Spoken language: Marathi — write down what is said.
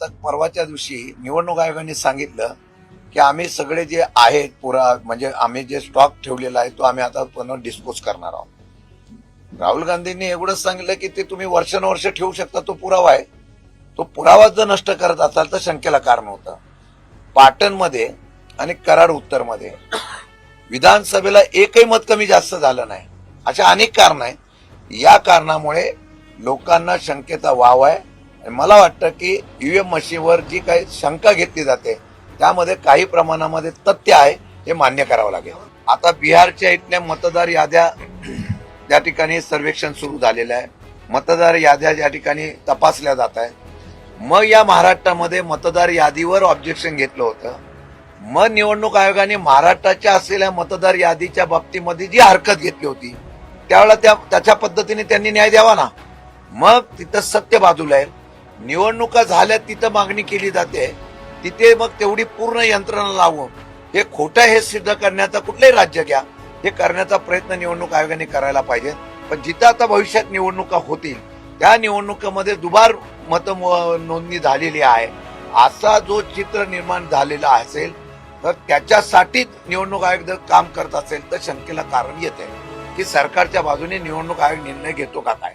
आता परवाच्या दिवशी निवडणूक आयोगाने सांगितलं की आम्ही सगळे जे आहेत पुरा म्हणजे आम्ही जे स्टॉक ठेवलेला आहे तो आम्ही आता पुन्हा डिस्पोज करणार आहोत। राहुल गांधींनी एवढंच सांगितलं की ते तुम्ही वर्षानुवर्ष ठेवू शकता, तो पुरावा आहे। तो पुरावा जर नष्ट करत असाल तर शंकेला कारण होतं। पाटणमध्ये आणि कराड उत्तरमध्ये विधानसभेला एकही मत कमी जास्त झालं नाही। अशा अनेक कारण आहेत। या कारणामुळे लोकांना शंकेचा वाव आहे। मला वाटतं की ईव्हीएम मशीनवर जी काही शंका घेतली जाते त्यामध्ये काही प्रमाणामध्ये तथ्य आहे, हे मान्य करावं लागेल। आता बिहारच्या इथल्या मतदार याद्या त्या ठिकाणी सर्वेक्षण सुरू झालेलं आहे। मतदार याद्या या ठिकाणी तपासल्या जात आहेत। मग या महाराष्ट्रामध्ये मतदार यादीवर ऑब्जेक्शन घेतलं होतं। मग निवडणूक आयोगाने महाराष्ट्राच्या असलेल्या मतदार यादीच्या बाबतीमध्ये जी हरकत घेतली होती त्यावेळेला त्याच्या पद्धतीने त्यांनी न्याय द्यावा ना। मग तिथं सत्य बाजूला आहे। निवडणुका झाल्या तिथं मागणी केली जाते, तिथे मग तेवढी पूर्ण यंत्रणा लावून हे खोटं हे सिद्ध करण्याचा कुठलंही राज्य घ्या, हे करण्याचा प्रयत्न निवडणूक आयोगाने करायला पाहिजे। पण जिथं आता भविष्यात निवडणुका होतील त्या निवडणुकीमध्ये दुबार मत नोंदणी झालेली आहे असा जो चित्र निर्माण झालेला असेल तर त्याच्यासाठीच निवडणूक आयोग जर काम करत असेल तर शंकेला कारण येते की सरकारच्या बाजूने निवडणूक आयोग निर्णय घेतो का काय।